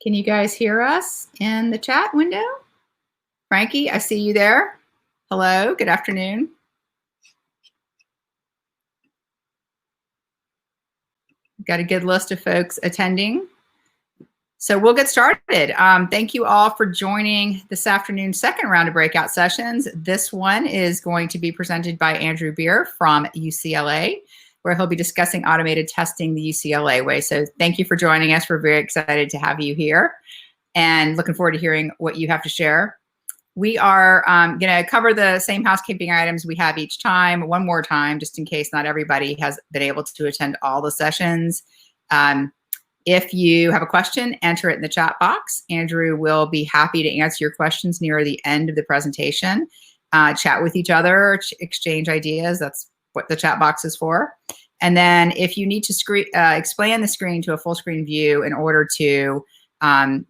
Can you guys hear us in the chat window? Frankie, I see you there. Hello, good afternoon. Got a good list of folks attending. So we'll get started. Thank you all for joining this afternoon's second round of breakout sessions. This one is going to be presented by Andrew Beer from UCLA, where he'll be discussing automated testing the UCLA way. So thank you for joining us. We're very excited to have you here and looking forward to hearing what you have to share. We are going to cover the same housekeeping items we have each time, one more time, just in case not everybody has been able to attend all the sessions. If you have a question, enter it in the chat box. Andrew will be happy to answer your questions near the end of the presentation. Chat with each other, exchange ideas. That's what the chat box is for. And then if you need to expand the screen to a full screen view in order to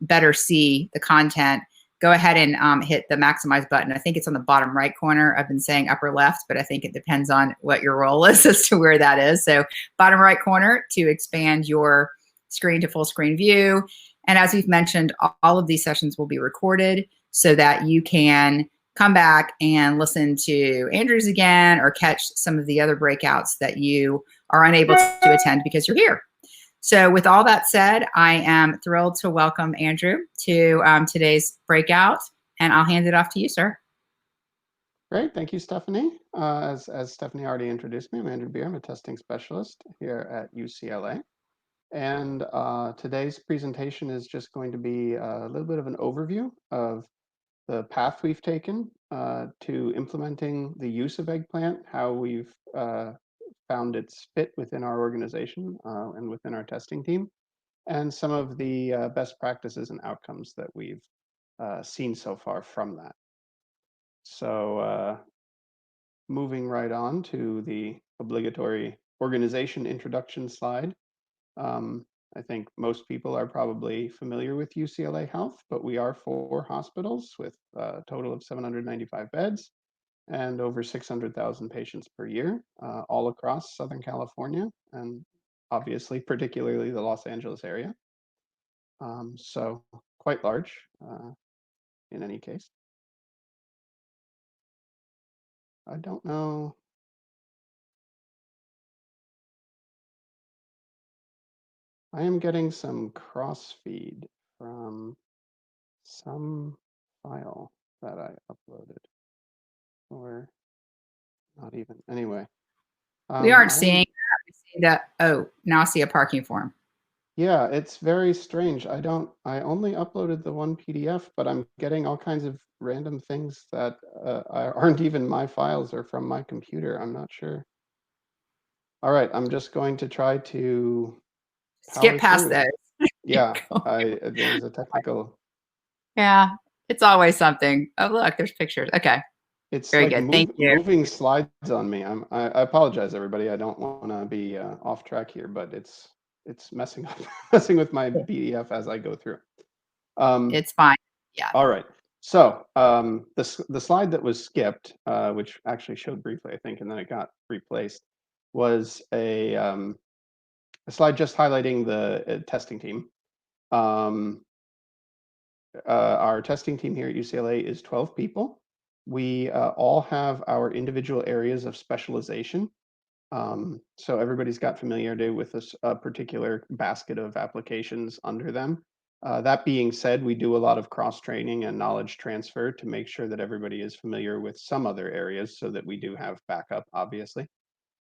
better see the content, go ahead and hit the maximize button. I think it's on the bottom right corner. I've been saying upper left, but I think it depends on what your role is as to where that is. So bottom right corner to expand your screen to full screen view. And as we've mentioned, all of these sessions will be recorded so that you can come back and listen to Andrew's again or catch some of the other breakouts that you are unable to attend because you're here. So with all that said, I am thrilled to welcome Andrew to today's breakout, and I'll hand it off to you, sir. Great, thank you, Stephanie. As Stephanie already introduced me, I'm Andrew Beer. I'm a testing specialist here at UCLA. And today's presentation is just going to be a little bit of an overview of the path we've taken to implementing the use of Eggplant, how we've found its fit within our organization and within our testing team, and some of the best practices and outcomes that we've seen so far from that. So moving right on to the obligatory organization introduction slide. I think most people are probably familiar with UCLA Health, but we are 4 hospitals with a total of 795 beds and over 600,000 patients per year, all across Southern California and obviously particularly the Los Angeles area. So quite large in any case. I don't know. I am getting some crossfeed from some file that I uploaded, or not even. Anyway, We aren't seeing that. We see that. Oh, now I see a parking form. Yeah, it's very strange. I only uploaded the one PDF, but I'm getting all kinds of random things that aren't even my files or from my computer. I'm not sure. All right, I'm just going to try to skip past those. Yeah, there's a technical. Yeah, it's always something. Oh, look, there's pictures. Okay. It's very like good. Thank you. Moving slides on me. I apologize, everybody. I don't want to be off track here, but it's messing with my PDF as I go through. It's fine. Yeah. All right. So the slide that was skipped, which actually showed briefly, I think, and then it got replaced, was a slide just highlighting the testing team. Our testing team here at UCLA is 12 people. We all have our individual areas of specialization. So everybody's got familiarity with this particular basket of applications under them. That being said, we do a lot of cross-training and knowledge transfer to make sure that everybody is familiar with some other areas so that we do have backup, obviously.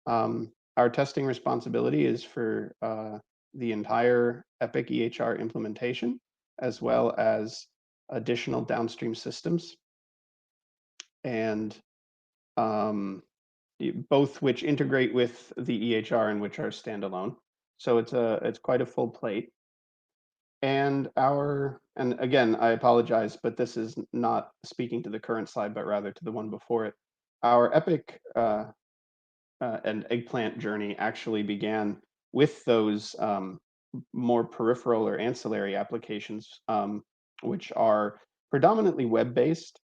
Our testing responsibility is for the entire Epic EHR implementation, as well as additional downstream systems. And both which integrate with the EHR and which are standalone. So it's quite a full plate. And again, I apologize, but this is not speaking to the current slide, but rather to the one before it. Our Epic and Eggplant journey actually began with those more peripheral or ancillary applications, which are predominantly web-based,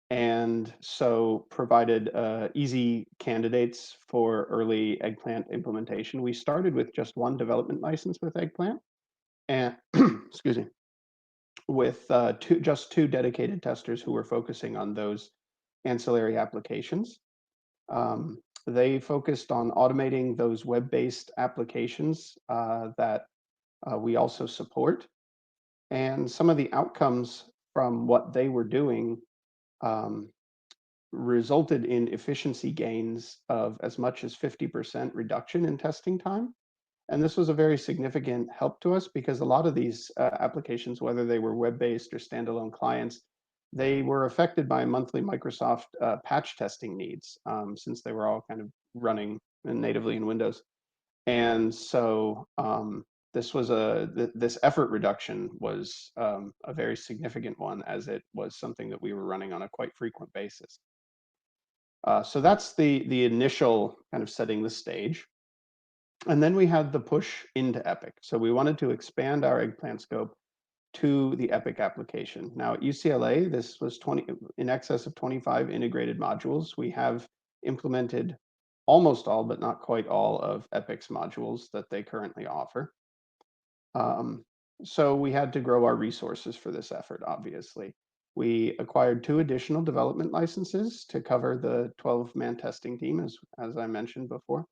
and so provided easy candidates for early Eggplant implementation. We started with just one development license with Eggplant, and excuse me, with just two dedicated testers who were focusing on those ancillary applications. They focused on automating those web-based applications that we also support. And some of the outcomes from what they were doing um, resulted in efficiency gains of as much as 50% reduction in testing time. And this was a very significant help to us because a lot of these applications, whether they were web-based or standalone clients, they were affected by monthly Microsoft patch testing needs since they were all kind of running natively in Windows. And so this effort reduction was a very significant one, as it was something that we were running on a quite frequent basis. So that's the initial kind of setting the stage. And then we had the push into Epic. So we wanted to expand our Eggplant scope to the Epic application. Now at UCLA, this was in excess of 25 integrated modules. We have implemented almost all, but not quite all, of Epic's modules that they currently offer. So we had to grow our resources for this effort, obviously. We acquired 2 additional development licenses to cover the 12-man testing team, as I mentioned before.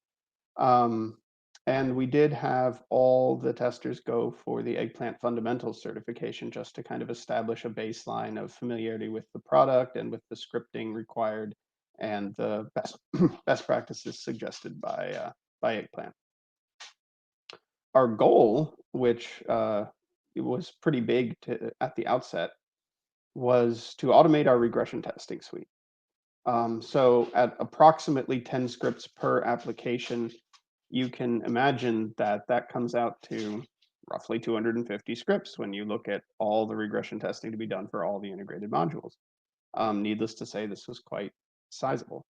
And we did have all the testers go for the Eggplant Fundamentals certification just to kind of establish a baseline of familiarity with the product and with the scripting required and the best practices suggested by Eggplant. Our goal, which it was pretty big at the outset, was to automate our regression testing suite. So at approximately 10 scripts per application, you can imagine that that comes out to roughly 250 scripts when you look at all the regression testing to be done for all the integrated modules. Needless to say, this was quite sizable.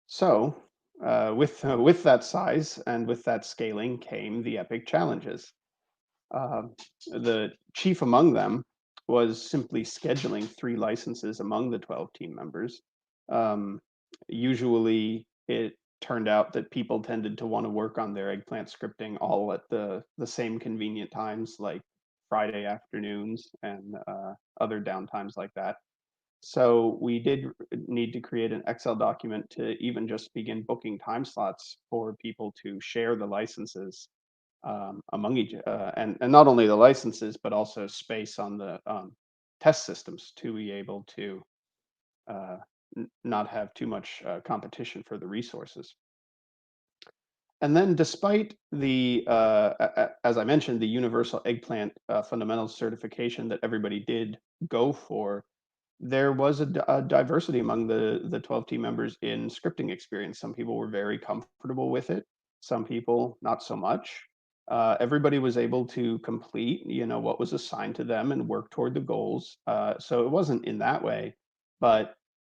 So with that size and with that scaling came the Epic challenges. The chief among them was simply scheduling 3 licenses among the 12 team members. Usually it turned out that people tended to want to work on their Eggplant scripting all at the same convenient times, like Friday afternoons and other downtimes like that. So we did need to create an Excel document to even just begin booking time slots for people to share the licenses among each, and not only the licenses, but also space on the test systems to be able to not have too much competition for the resources. And then despite the, as I mentioned, the universal Eggplant fundamentals certification that everybody did go for, there was a diversity among the 12 team members in scripting experience. Some people were very comfortable with it. Some people not so much. Everybody was able to complete, what was assigned to them and work toward the goals. So it wasn't in that way, but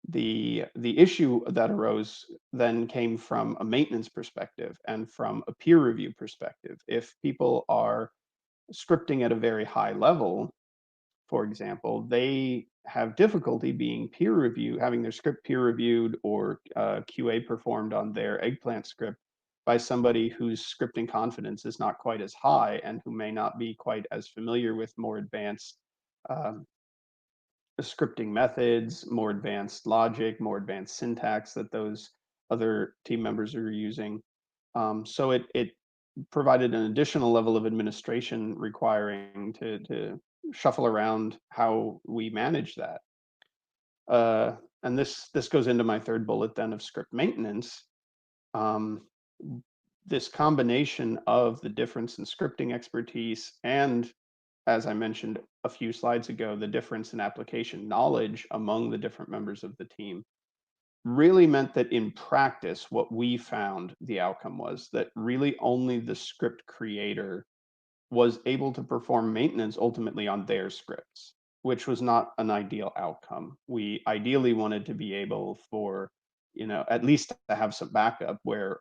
the issue that arose then came from a maintenance perspective and from a peer review perspective. If people are scripting at a very high level, for example, they have difficulty being having their script peer reviewed or QA performed on their Eggplant script by somebody whose scripting confidence is not quite as high and who may not be quite as familiar with more advanced um, scripting methods, more advanced logic, more advanced syntax that those other team members are using. So it provided an additional level of administration requiring to shuffle around how we manage that. And this goes into my third bullet then of script maintenance. Um, this combination of the difference in scripting expertise and, as I mentioned a few slides ago, the difference in application knowledge among the different members of the team really meant that in practice, what we found the outcome was that really only the script creator was able to perform maintenance ultimately on their scripts, which was not an ideal outcome. We ideally wanted to be able for, at least to have some backup where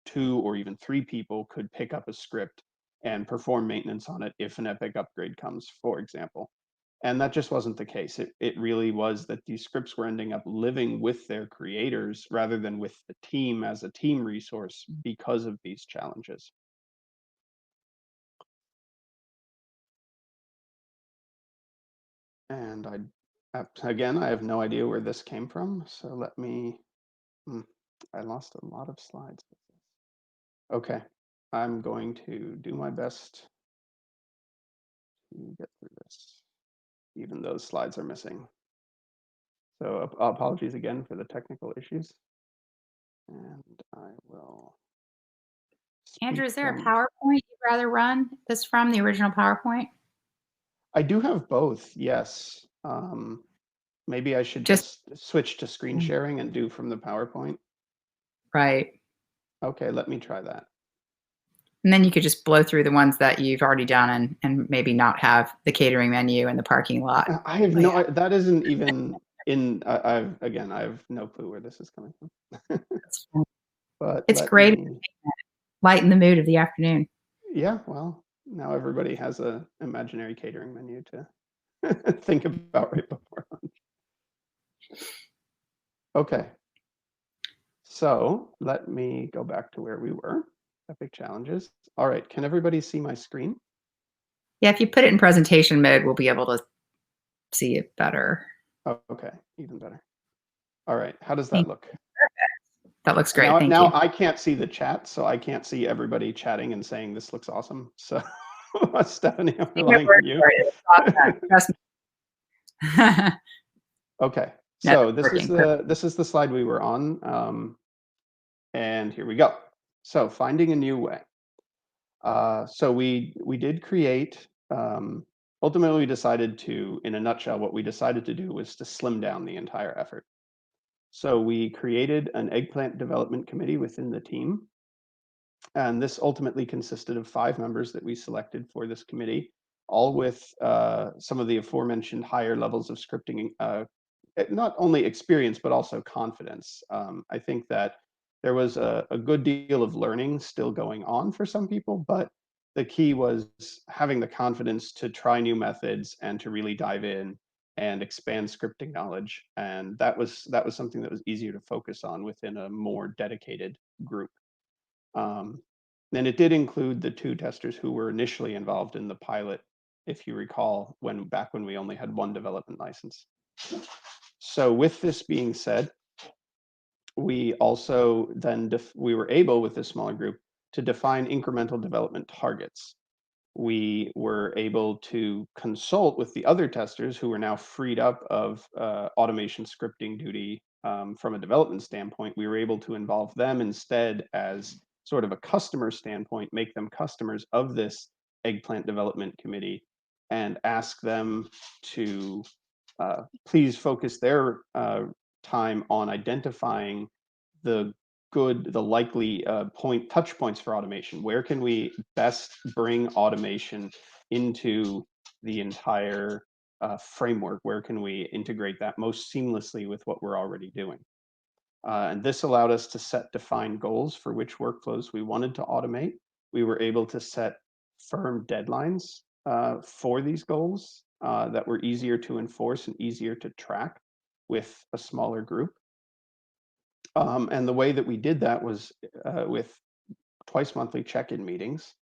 2 or even 3 people could pick up a script and perform maintenance on it if an Epic upgrade comes, for example. And that just wasn't the case. It really was that these scripts were ending up living with their creators rather than with the team as a team resource because of these challenges. And again, I have no idea where this came from. So let me, I lost a lot of slides. Okay, I'm going to do my best to get through this, even those slides are missing. So apologies again for the technical issues. And I will. Andrew, is there a PowerPoint you'd rather run this from, the original PowerPoint? I do have both, yes. Maybe I should just switch to screen sharing and do from the PowerPoint. Right. Okay, let me try that. And then you could just blow through the ones that you've already done and maybe not have the catering menu and the parking lot. I have no, that isn't even in, I have no clue where this is coming from. But it's great to lighten the mood of the afternoon. Yeah, well, now everybody has an imaginary catering menu to think about right before lunch. Okay. So let me go back to where we were. Epic challenges. All right, can everybody see my screen? Yeah, if you put it in presentation mode, we'll be able to see it better. Oh, okay, even better. All right, how does that look? That looks great. Thank you. Now I can't see the chat, so I can't see everybody chatting and saying this looks awesome. So Stephanie, I'm relying on you. Trust me. Okay, so this is the slide we were on, and here we go. So finding a new way. So we did create. Ultimately, we decided to, in a nutshell, what we decided to do was to slim down the entire effort. So we created an eggplant development committee within the team. And this ultimately consisted of 5 members that we selected for this committee, all with some of the aforementioned higher levels of scripting, not only experience, but also confidence. I think that there was a good deal of learning still going on for some people, but the key was having the confidence to try new methods and to really dive in and expand scripting knowledge. And that was something that was easier to focus on within a more dedicated group. And it did include the 2 testers who were initially involved in the pilot, if you recall, back when we only had 1 development license. So with this being said, we also then we were able, with this smaller group, to define incremental development targets. We were able to consult with the other testers who were now freed up of automation scripting duty from a development standpoint. We were able to involve them instead as sort of a customer standpoint, make them customers of this eggplant development committee, and ask them to please focus their time on identifying the likely touch points for automation. Where can we best bring automation into the entire framework? Where can we integrate that most seamlessly with what we're already doing? And this allowed us to set defined goals for which workflows we wanted to automate. We were able to set firm deadlines for these goals that were easier to enforce and easier to track with a smaller group. And the way that we did that was with twice monthly check-in meetings.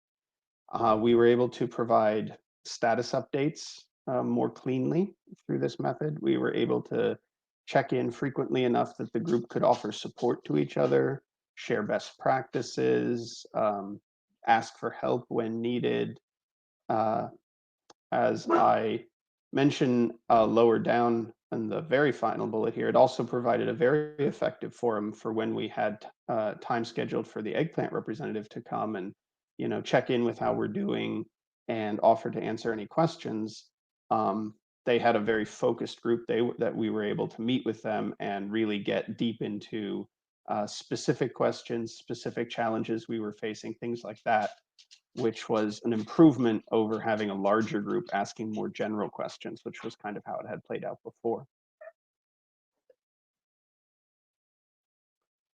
We were able to provide status updates more cleanly through this method. We were able to check in frequently enough that the group could offer support to each other, share best practices, ask for help when needed. As I mentioned lower down in the very final bullet here, it also provided a very effective forum for when we had time scheduled for the eggplant representative to come and check in with how we're doing and offer to answer any questions. They had a very focused group that we were able to meet with them and really get deep into specific questions, specific challenges we were facing, things like that, which was an improvement over having a larger group asking more general questions, which was kind of how it had played out before.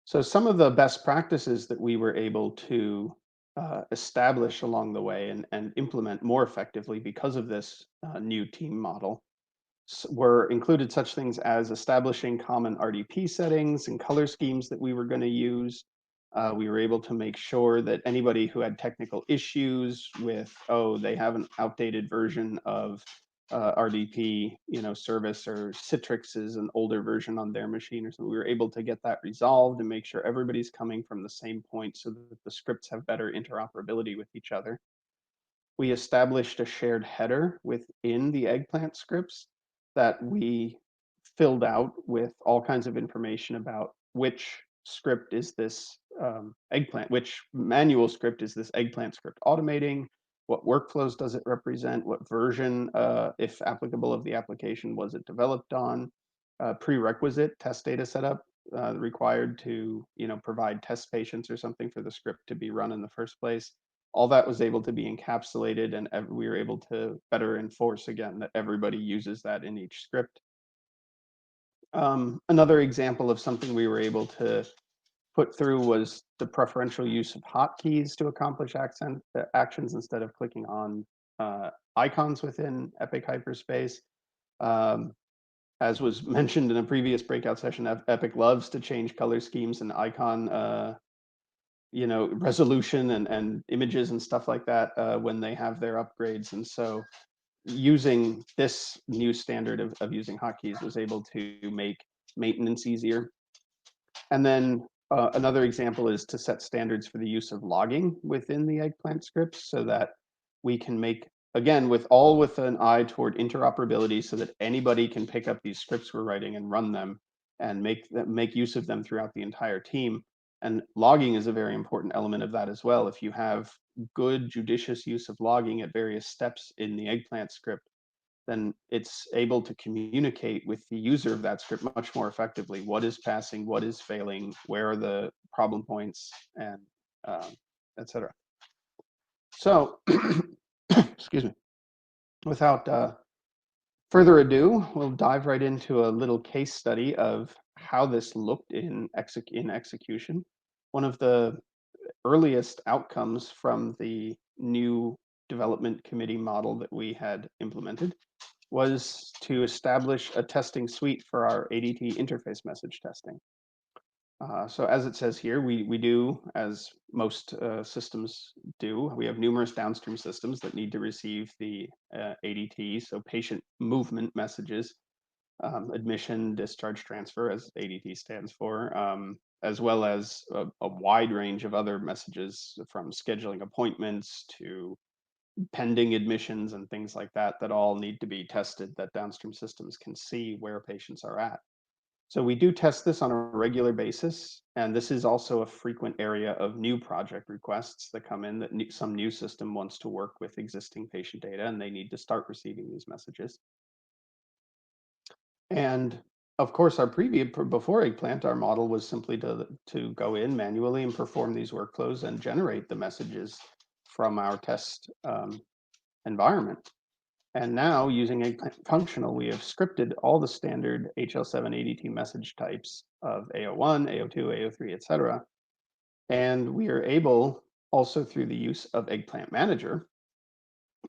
So some of the best practices that we were able to establish along the way and implement more effectively because of this new team model were included such things as establishing common RDP settings and color schemes that we were going to use. We were able to make sure that anybody who had technical issues with, oh, they have an outdated version of RDP, service, or Citrix is an older version on their machine or something, we were able to get that resolved and make sure everybody's coming from the same point so that the scripts have better interoperability with each other. We established a shared header within the Eggplant scripts that we filled out with all kinds of information about which script is this Eggplant, which manual script is this Eggplant script automating, what workflows does it represent, what version, if applicable, of the application was it developed on, prerequisite test data setup required to provide test patients or something for the script to be run in the first place. All that was able to be encapsulated, and we were able to better enforce, again, that everybody uses that in each script. Another example of something we were able to put through was the preferential use of hotkeys to accomplish actions instead of clicking on icons within Epic Hyperspace. As was mentioned in a previous breakout session, Epic loves to change color schemes and icon resolution and images and stuff like that when they have their upgrades. And so using this new standard of using hotkeys was able to make maintenance easier. And then another example is to set standards for the use of logging within the Eggplant scripts so that we can make, again, with an eye toward interoperability so that anybody can pick up these scripts we're writing and run them and make use of them throughout the entire team. And logging is a very important element of that as well. If you have good, judicious use of logging at various steps in the Eggplant script, then it's able to communicate with the user of that script much more effectively. What is passing, what is failing, where are the problem points, and etc. So, excuse me, without further ado, we'll dive right into a little case study of how this looked in execution. One of the earliest outcomes from the new development committee model that we had implemented was to establish a testing suite for our ADT interface message testing. So as it says here, we do, as most systems do, we have numerous downstream systems that need to receive the ADT, so patient movement messages, admission, discharge, transfer, as ADT stands for, as well as a wide range of other messages from scheduling appointments to pending admissions and things like that, that all need to be tested, that downstream systems can see where patients are at. So we do test this on a regular basis, and this is also a frequent area of new project requests that come in, that some new system wants to work with existing patient data and they need to start receiving these messages. And of course, before Eggplant, our model was simply to go in manually and perform these workflows and generate the messages from our test environment. And now, using Eggplant Functional, we have scripted all the standard HL7 ADT message types of AO1, AO2, AO3, etc. And we are able, also through the use of Eggplant Manager,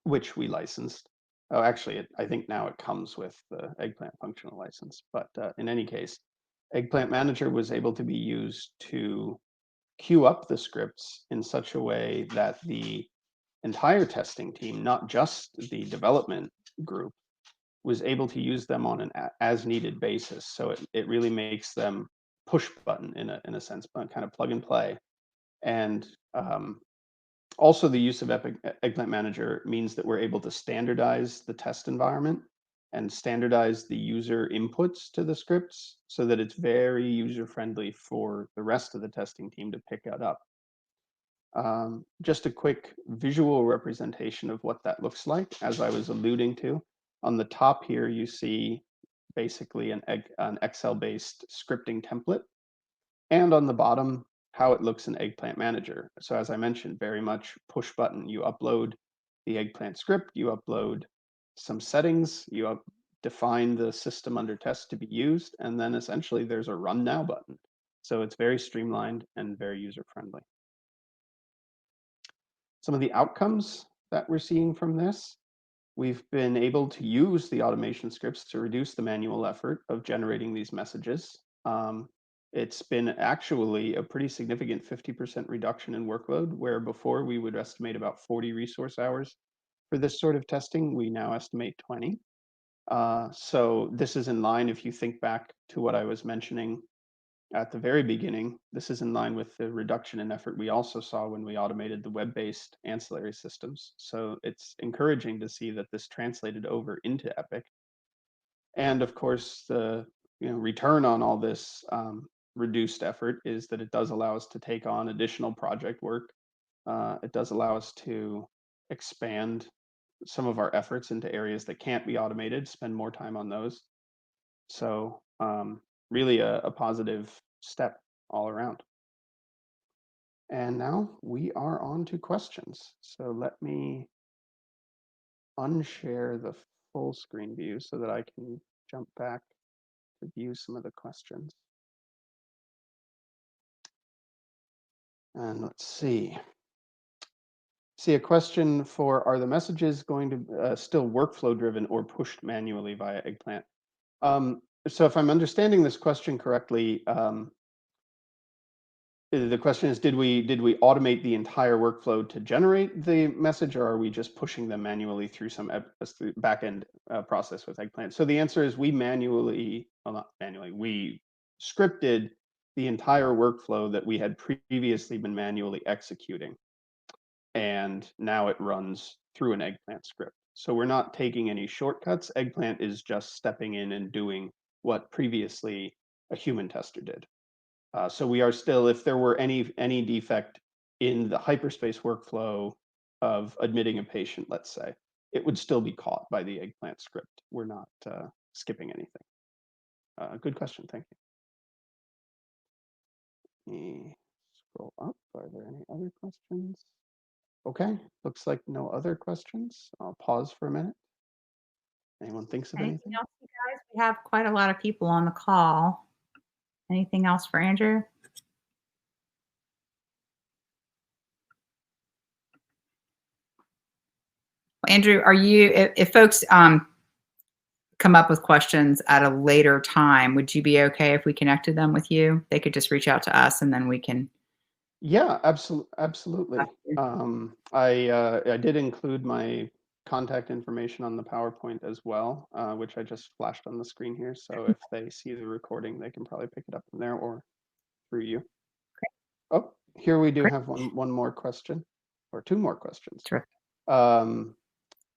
which we licensed. Oh, actually, I think now it comes with the Eggplant Functional license. But in any case, Eggplant Manager was able to be used to queue up the scripts in such a way that the entire testing team, not just the development group, was able to use them on an as needed basis. So it really makes them push button in a sense, but kind of plug and play. And also the use of Eggplant Manager means that we're able to standardize the test environment and standardize the user inputs to the scripts so that it's very user friendly for the rest of the testing team to pick that up. Just a quick visual representation of what that looks like, as I was alluding to. On the top here, you see basically an Excel-based scripting template. And on the bottom, how it looks in Eggplant Manager. So as I mentioned, very much push button. You upload the Eggplant script, you upload some settings, you define the system under test to be used, and then essentially there's a run now button. So it's very streamlined and very user-friendly. Some of the outcomes that we're seeing from this we've been able to use the automation scripts to reduce the manual effort of generating these messages. It's been actually a pretty significant 50% reduction in workload, where before we would estimate about 40 resource hours for this sort of testing. We now estimate 20. So this is in line, if you think back to what I was mentioning at the very beginning, this is in line with the reduction in effort we also saw when we automated the web-based ancillary systems. So it's encouraging to see that this translated over into Epic. And of course, the return on all this reduced effort is that it does allow us to take on additional project work. It does allow us to expand some of our efforts into areas that can't be automated, spend more time on those. So really a positive step all around. And now we are on to questions. So let me unshare the full screen view so that I can jump back to view some of the questions. And let's see. See a question for, are the messages going to still workflow driven or pushed manually via Eggplant? So if I'm understanding this question correctly, the question is, did we automate the entire workflow to generate the message, or are we just pushing them manually through some backend process with Eggplant? So the answer is we not manually, we scripted the entire workflow that we had previously been manually executing. And now it runs through an Eggplant script. So we're not taking any shortcuts. Eggplant is just stepping in and doing what previously a human tester did. So we are still, if there were any defect in the hyperspace workflow of admitting a patient, let's say, it would still be caught by the Eggplant script. We're not skipping anything. Good question, thank you. Let me scroll up. Are there any other questions? Okay, looks like no other questions. I'll pause for a minute. Anyone thinks of anything? Else, you guys? We have quite a lot of people on the call. Anything else for Andrew? Andrew, are you, if folks come up with questions at a later time, would you be okay if we connected them with you? They could just reach out to us and then we can. Yeah, absolutely. I did include my contact information on the PowerPoint as well, which I just flashed on the screen here. So if they see the recording, they can probably pick it up from there or through you. Great. Oh, here we do Great. have one more question, or two more questions. Terrific.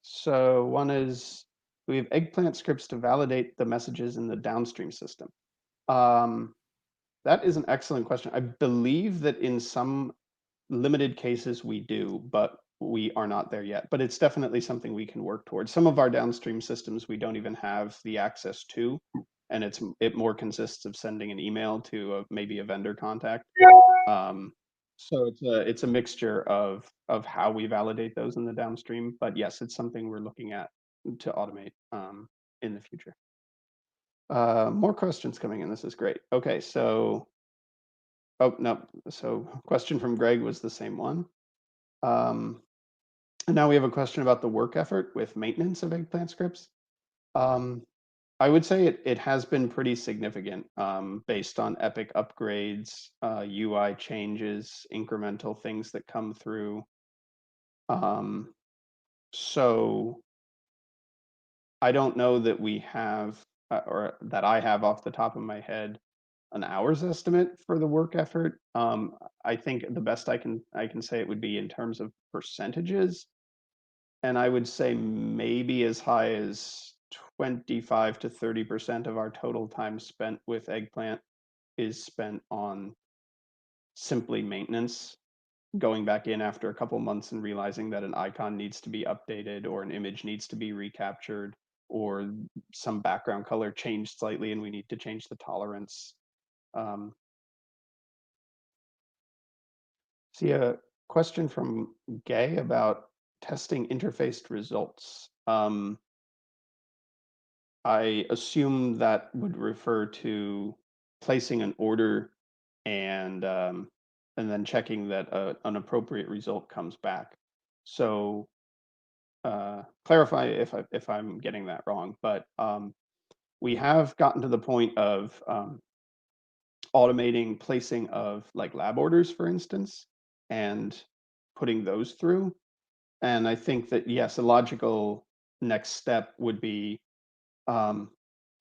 So one is, we have Eggplant scripts to validate the messages in the downstream system. That is an excellent question. I believe that in some limited cases we do, but we are not there yet. But it's definitely something we can work towards. Some of our downstream systems we don't even have the access to, and it more consists of sending an email to maybe a vendor contact. So it's a mixture of how we validate those in the downstream. But yes, it's something we're looking at to automate in the future. More questions coming in. This is great. Okay, so, oh, no. So question from Greg was the same one. And now we have a question about the work effort with maintenance of Eggplant scripts. I would say it has been pretty significant based on Epic upgrades, UI changes, incremental things that come through. So I don't know that we have, or that I have off the top of my head, an hours estimate for the work effort. I think the best I can say it would be in terms of percentages, and I would say maybe as high as 25 to 30% of our total time spent with Eggplant is spent on simply maintenance, going back in after a couple months and realizing that an icon needs to be updated or an image needs to be recaptured or some background color changed slightly and we need to change the tolerance. See a question from Gay about testing interfaced results. I assume that would refer to placing an order and then checking that an appropriate result comes back. So clarify if I'm getting that wrong, but we have gotten to the point of automating placing of like lab orders, for instance, and putting those through. And I think that, yes, a logical next step would be um,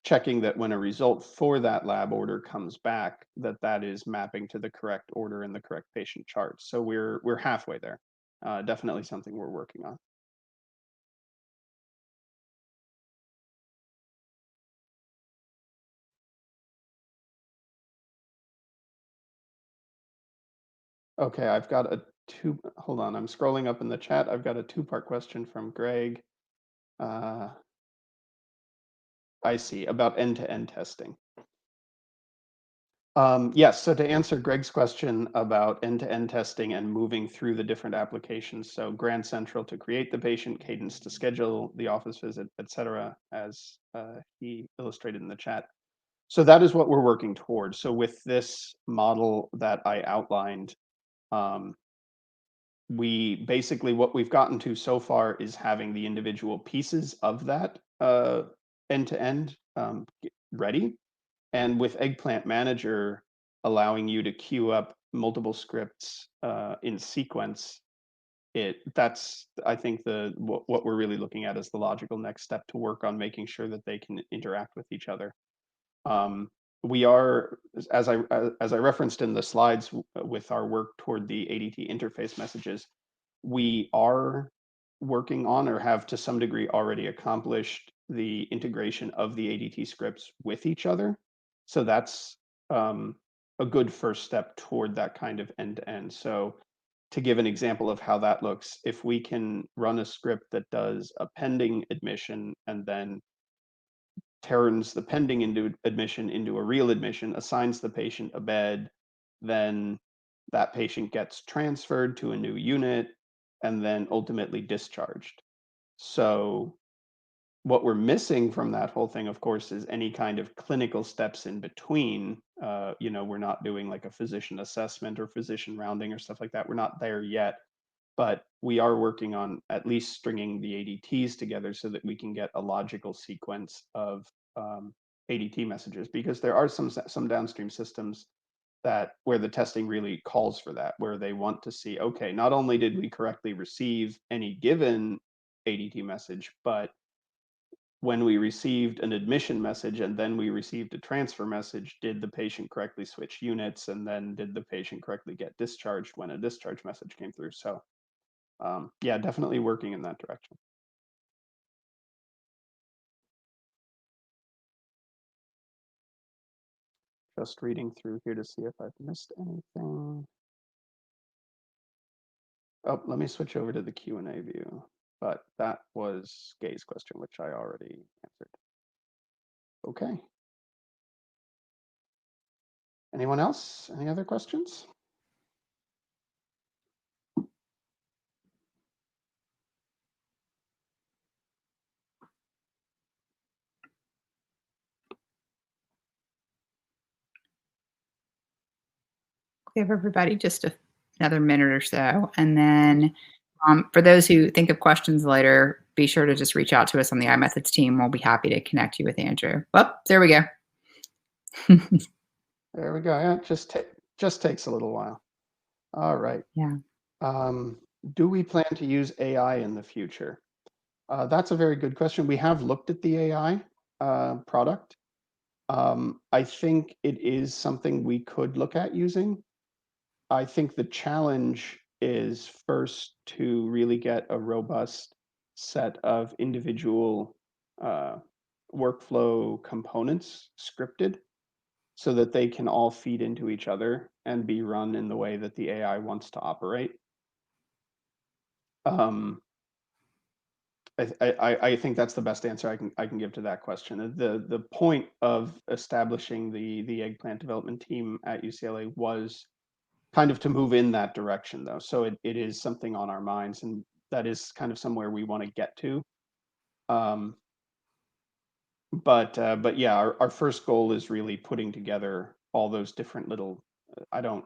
checking that when a result for that lab order comes back, that that is mapping to the correct order in the correct patient chart. So we're halfway there. Definitely something we're working on. Okay, I've got a hold on, I'm scrolling up in the chat. I've got a two-part question from Greg. Uh, I see, about end-to-end testing. Yes, so to answer Greg's question about end-to-end testing and moving through the different applications, so Grand Central to create the patient, Cadence to schedule the office visit, et cetera, as he illustrated in the chat. So that is what we're working towards. So with this model that I outlined, we basically, what we've gotten to so far is having the individual pieces of that end-to-end ready. And with Eggplant Manager, allowing you to queue up multiple scripts in sequence, that's, I think, what we're really looking at as the logical next step to work on making sure that they can interact with each other. We are, as I referenced in the slides with our work toward the ADT interface messages, we are working on or have to some degree already accomplished the integration of the ADT scripts with each other. So that's a good first step toward that kind of end-to-end. So to give an example of how that looks, if we can run a script that does a pending admission and then turns the pending into admission into a real admission, assigns the patient a bed, then that patient gets transferred to a new unit and then ultimately discharged. So what we're missing from that whole thing, of course, is any kind of clinical steps in between. We're not doing like a physician assessment or physician rounding or stuff like that. We're not there yet, but we are working on at least stringing the ADTs together so that we can get a logical sequence of ADT messages, because there are some downstream systems that where the testing really calls for that, where they want to see, okay, not only did we correctly receive any given ADT message, but when we received an admission message and then we received a transfer message, did the patient correctly switch units? And then did the patient correctly get discharged when a discharge message came through? So yeah, definitely working in that direction. Just reading through here to see if I've missed anything. Oh, let me switch over to the Q&A view. But that was Gay's question, which I already answered. Okay. Anyone else? Any other questions? Give everybody just another minute or so. And then for those who think of questions later, be sure to just reach out to us on the iMethods team. We'll be happy to connect you with Andrew. Well, there we go. There we go. Yeah, just takes a little while. All right. Yeah. Do we plan to use AI in the future? That's a very good question. We have looked at the AI product. I think it is something we could look at using. I think the challenge is first to really get a robust set of individual workflow components scripted so that they can all feed into each other and be run in the way that the AI wants to operate. I think that's the best answer I can give to that question. The point of establishing the eggplant development team at UCLA was kind of to move in that direction, though. So it is something on our minds, and that is kind of somewhere we want to get to. But yeah, our first goal is really putting together all those different little. I don't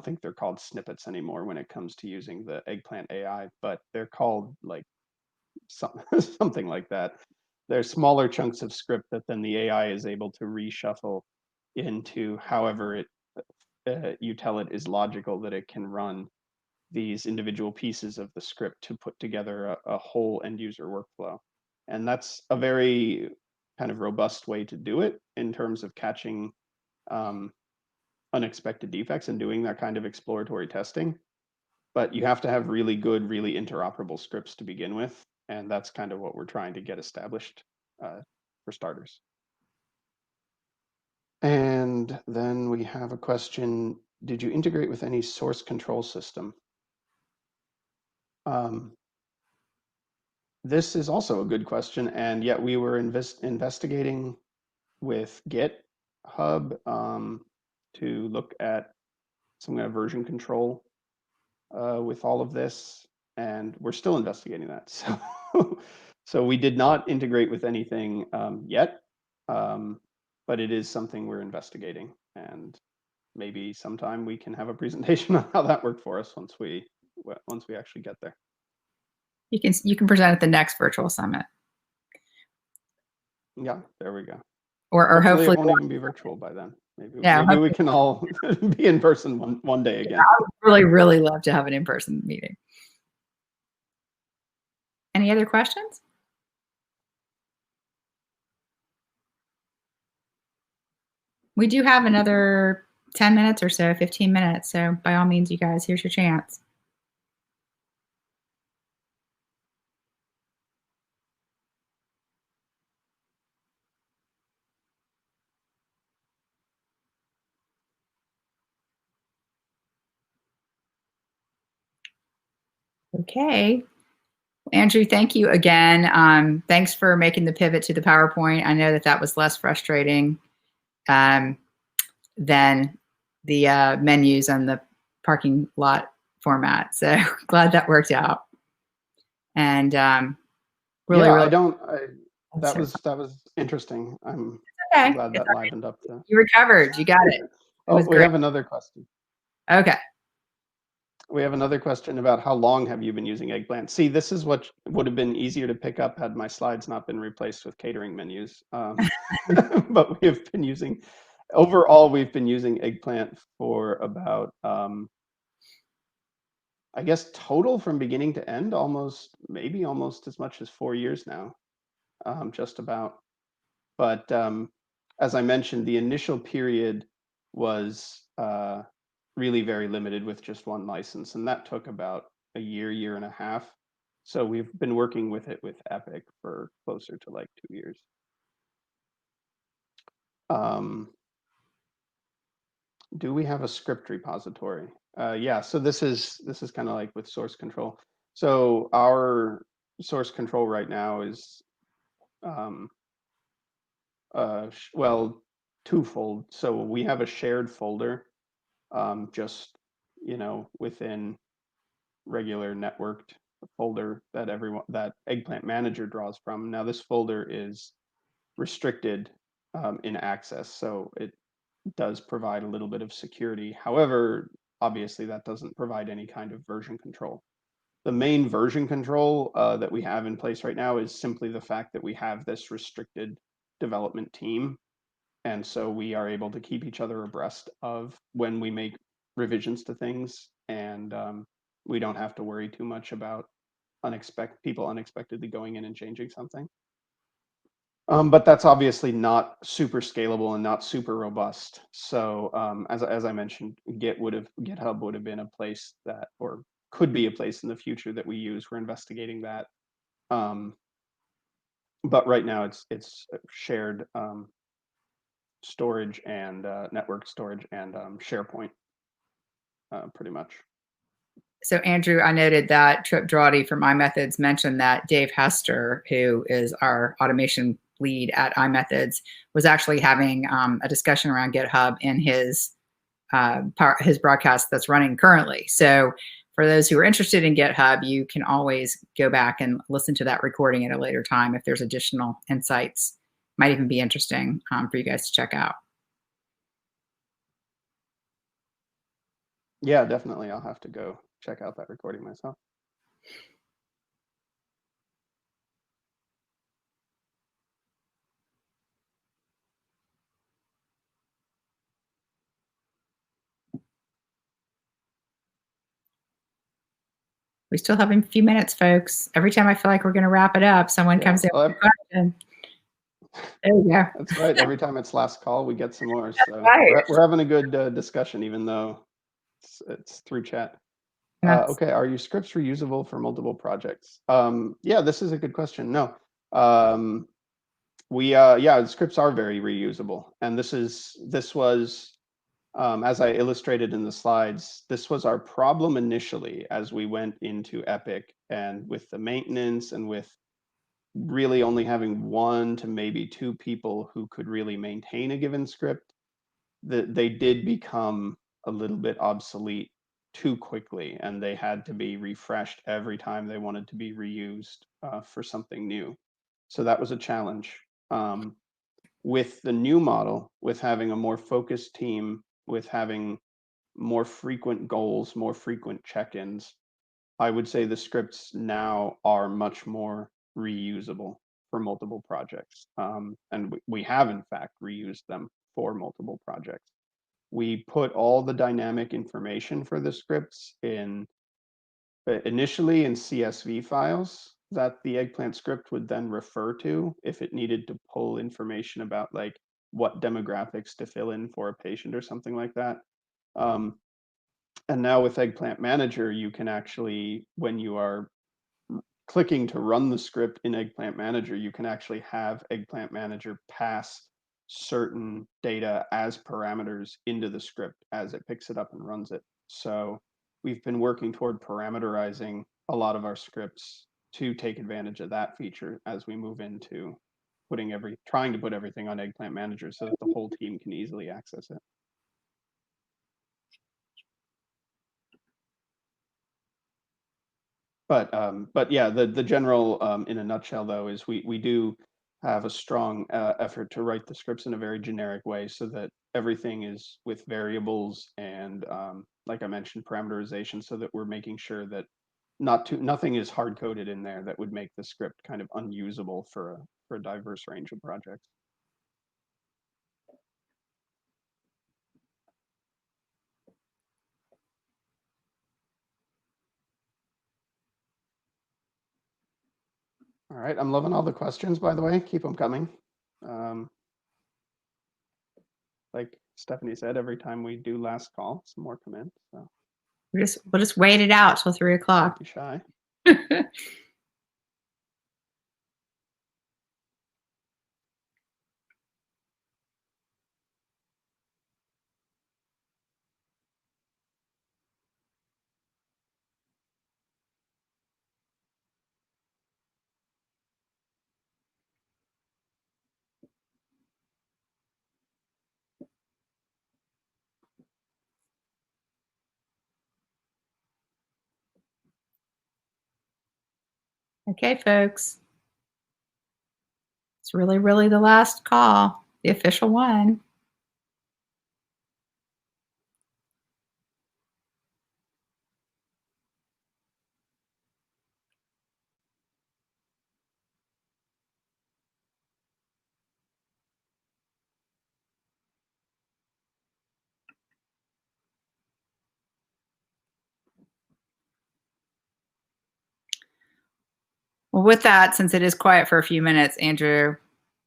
think they're called snippets anymore when it comes to using the eggplant AI, but they're called like something like that. There's smaller chunks of script that then the AI is able to reshuffle into however you tell it is logical, that it can run these individual pieces of the script to put together a whole end user workflow. And that's a very kind of robust way to do it in terms of catching unexpected defects and doing that kind of exploratory testing. But you have to have really good, really interoperable scripts to begin with. And that's kind of what we're trying to get established for starters. And then we have a question, did you integrate with any source control system? This is also a good question, and yet we were investigating with GitHub to look at some kind of version control with all of this, and we're still investigating that. So we did not integrate with anything yet, but it is something we're investigating, and maybe sometime we can have a presentation on how that worked for us once we actually get there. You can present at the next virtual summit. Yeah, there we go. Or hopefully it won't even be virtual by then. Maybe we can all be in person one day again. I would really love to have an in-person meeting. Any other questions? We do have another 10 minutes or so, 15 minutes. So by all means, you guys, here's your chance. Okay. Andrew, thank you again. Thanks for making the pivot to the PowerPoint. I know that was less frustrating than the menus and the parking lot format. So glad that worked out. And that was interesting. I'm okay. glad that livened up. You recovered. You got it. We have another question. Okay. We have another question about how long have you been using Eggplant? See, this is what would have been easier to pick up had my slides not been replaced with catering menus. But we have been using, overall, we've been using Eggplant for about, I guess, total from beginning to end, maybe almost as much as 4 years now, just about. But as I mentioned, the initial period was really very limited with just one license, and that took about a year and a half. So we've been working with it with Epic for closer to like 2 years. Do we have a script repository? Yeah, so this is kind of like with source control. So our source control right now is well, twofold. So we have a shared folder just within regular networked folder that Eggplant Manager draws from. Now this folder is restricted in access, so it does provide a little bit of security. However, obviously that doesn't provide any kind of version control. The main version control that we have in place right now is simply the fact that we have this restricted development team. And so we are able to keep each other abreast of when we make revisions to things, and we don't have to worry too much about people unexpectedly going in and changing something. But that's obviously not super scalable and not super robust. So as I mentioned, GitHub would have been a place that, or could be a place in the future that we use. We're investigating that. But right now it's shared storage and network storage and SharePoint, pretty much. So Andrew, I noted that Trip Drawdy from iMethods mentioned that Dave Hester, who is our automation lead at iMethods, was actually having a discussion around GitHub in his broadcast that's running currently. So for those who are interested in GitHub, you can always go back and listen to that recording at a later time if there's additional insights. Might even be interesting for you guys to check out. Yeah, definitely. I'll have to go check out that recording myself. We still have a few minutes, folks. Every time I feel like we're going to wrap it up, someone comes in with a question. There we go. That's right. Every time it's last call, we get some more. That's So right. we're having a good discussion, even though it's through chat. Okay, are your scripts reusable for multiple projects? Yeah, this is a good question. No, yeah, the scripts are very reusable, and this was as I illustrated in the slides, this was our problem initially as we went into Epic, and with the maintenance and with really only having 1 to maybe 2 people who could really maintain a given script, they did become a little bit obsolete too quickly, and they had to be refreshed every time they wanted to be reused for something new. So that was a challenge. With the new model, with having a more focused team, with having more frequent goals, more frequent check-ins, I would say the scripts now are much more reusable for multiple projects. And we have, in fact, reused them for multiple projects. We put all the dynamic information for the scripts initially in CSV files that the Eggplant script would then refer to if it needed to pull information about like what demographics to fill in for a patient or something like that. And now with Eggplant Manager, you can actually, when you are clicking to run the script in Eggplant Manager, you can actually have Eggplant Manager pass certain data as parameters into the script as it picks it up and runs it. So we've been working toward parameterizing a lot of our scripts to take advantage of that feature as we move into trying to put everything on Eggplant Manager so that the whole team can easily access it. But yeah, the general in a nutshell though is we do have a strong effort to write the scripts in a very generic way so that everything is with variables and like I mentioned, parameterization, so that we're making sure that nothing is hard coded in there that would make the script kind of unusable for a diverse range of projects. All right, I'm loving all the questions, by the way. Keep them coming. Like Stephanie said, every time we do last call, some more come in. So we'll just wait it out till 3 o'clock. Don't be shy. Okay, folks. It's really, really the last call, the official one. Well, with that, since it is quiet for a few minutes, Andrew.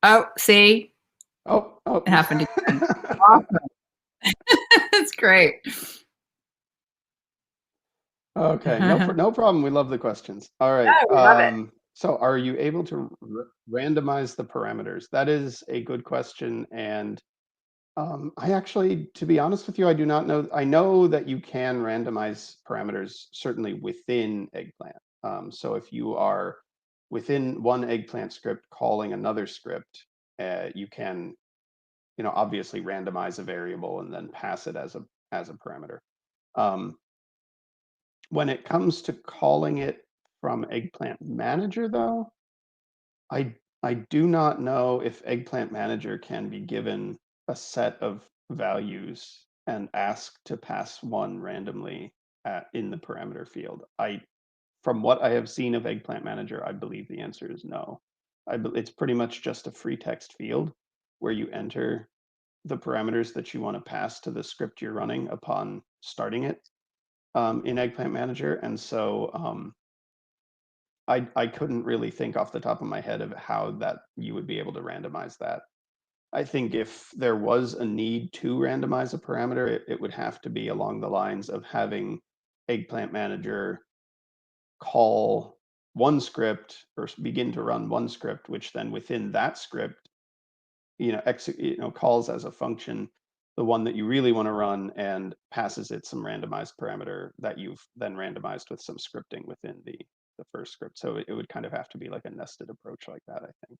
Oh, see? Oh. It happened again. Awesome. That's great. Okay, no problem. We love the questions. All right. Oh, we love it. So are you able to randomize the parameters? That is a good question. And I actually, to be honest with you, I do not know. I know that you can randomize parameters certainly within Eggplant. So if you are within one Eggplant script calling another script, you can, obviously randomize a variable and then pass it as a parameter. When it comes to calling it from Eggplant Manager, though, I do not know if Eggplant Manager can be given a set of values and asked to pass one randomly in the parameter field. From what I have seen of Eggplant Manager, I believe the answer is no. It's pretty much just a free text field where you enter the parameters that you want to pass to the script you're running upon starting it in Eggplant Manager. And so I couldn't really think off the top of my head of how that you would be able to randomize that. I think if there was a need to randomize a parameter, it would have to be along the lines of having Eggplant Manager call one script or begin to run one script, which then within that script, calls as a function the one that you really want to run and passes it some randomized parameter that you've then randomized with some scripting within the first script. So it would kind of have to be like a nested approach like that, I think.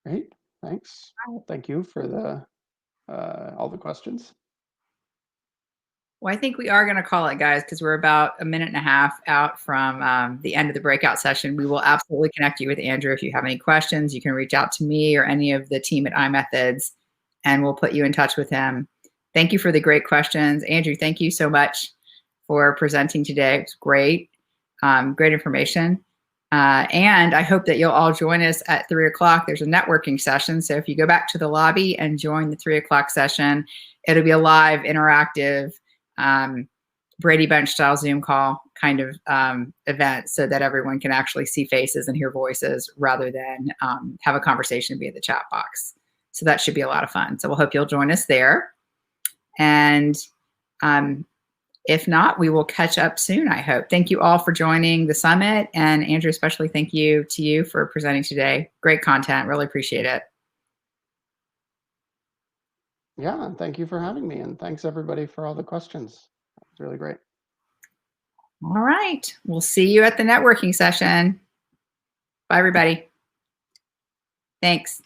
Great, thanks. Thank you for the all the questions. Well, I think we are going to call it, guys, because we're about a minute and a half out from the end of the breakout session. We will absolutely connect you with Andrew. If you have any questions, you can reach out to me or any of the team at iMethods, and we'll put you in touch with him. Thank you for the great questions. Andrew, thank you so much for presenting today. It was great, great information. And I hope that you'll all join us at 3 o'clock. There's a networking session. So if you go back to the lobby and join the 3 o'clock session, it'll be a live, interactive, Brady Bunch style Zoom call kind of event so that everyone can actually see faces and hear voices rather than have a conversation via the chat box. So that should be a lot of fun. So we'll hope you'll join us there. And if not, we will catch up soon, I hope. Thank you all for joining the summit. And Andrew, especially thank you to you for presenting today. Great content. Really appreciate it. Yeah, and thank you for having me. And thanks everybody for all the questions. It's really great. All right. We'll see you at the networking session. Bye, everybody. Thanks.